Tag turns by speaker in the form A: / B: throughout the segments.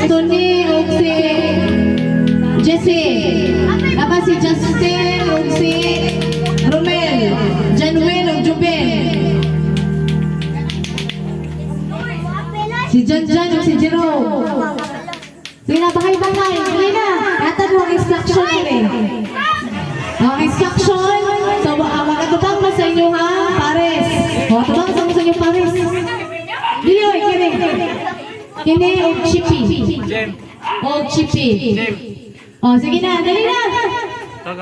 A: Destiny ug si Jessie. Napa si Justin ug si Romel, Janwin ug Jubel. Si Janjan ug si Jerome. Sige na, bahay-bahay. Sige na. Natad mo ang instruction eh. Ang instruction. So, makatubang mo sa inyo ha, pares. Makatubang sa inyo pares. Diyoy, kini. Kini og chippy. Og chippy. Oh, sige na, dali na.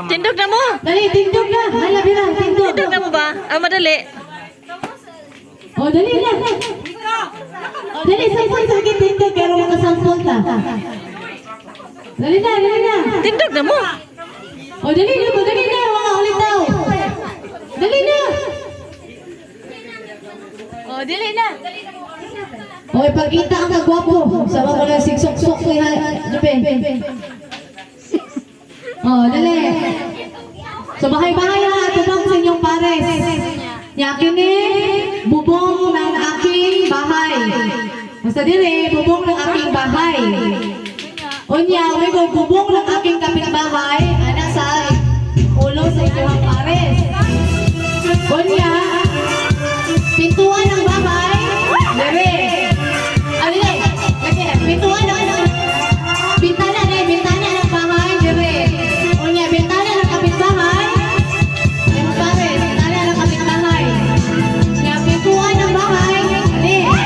B: Tindog na mo.
A: Dali, tindog na. Hala, bira, tindog.
B: Tindog na mo ba? Madali.
A: Oh, dali na. Oh, dali, sampol sa akin tindog, pero makasampol ta. Dali na, dali na.
B: Tindog na mo.
A: Oh, dali na, mga ulit daw. Dali na. Oh, dali na. Oh, ipagkita ang kagwapo. Sama mo na sigsok-sok ko Jupe. Oh, dali. So, bahay-bahay ha, tubang sa inyong pares. Yakin bubong ng aking bahay. Basta dire, bubong ng aking bahay. Unya, bubong ng aking kapitbahay, ana sa ulo sa inyong pares. Unya, pintuan ng bahay, dire. Alin, pintuan ng bintana ng bahay, dire. Unya, bintana ng kapitbahay, yung pares, bintana ng kapitbahay. Unya, pintuan ng bahay, dire.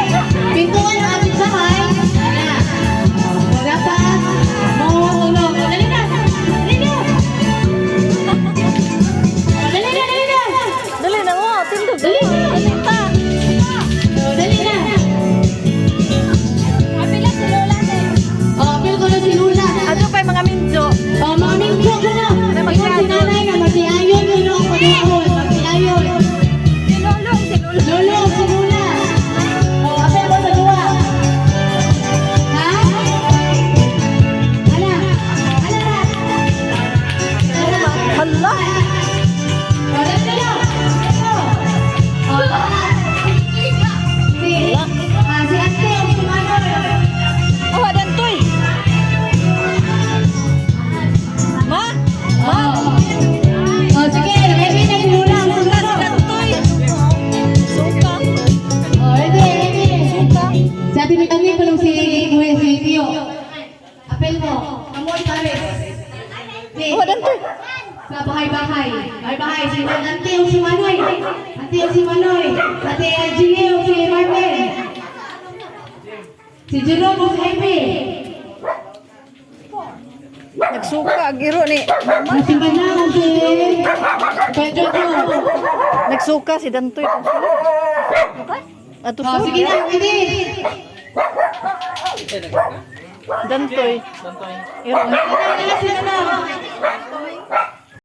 A: Pintuan ng kapitbahay, ana. Dapat mo tulog. Dali na. Dali na. Dali na, dali na.
B: Dali na mo. Tindog.
A: Dali na.
B: Alita.
A: Dali na.
B: Apila si Lola din.
A: Oh, apil ko na si Lula.
B: Ano pa yung mga minjo?
A: Oh, mga mingko ko na. Ikaw si nanay nga, magsiayon yun ako pag-iahon. Magsiayon.
B: Si Lolo. Si Lolo.
A: Lolo, si Lula. Oh, apil ko sa luwa. Ha? Ala. Ala na. Ala.
B: Hala.
A: Oh, dali na. Oh. Si Ate, si Manoy.
B: Oh, adan toy. Ma? Ma?
A: Oh, sige, ready na yung Lula.
B: Suka si Dantoy. Suka.
A: Oh, ready.
B: Suka.
A: Si Ate Mitami ko lang si Tio. Apel mo. Amoy pares.
B: Oh, adan toy.
A: Sa bahay-bahay. Bahay-bahay. Si Ate o si Manoy. Ate o si Manoy. Ate Gigi o si Marvel. Si Jerome o si Ivy.
B: Nagsuka. Giro ni.
A: Si Manang o si Pedro ko.
B: Nagsuka si Dantoy. Ato
A: Oh, sige na, pwede.
B: Dantoy. Iro.
A: Sila na.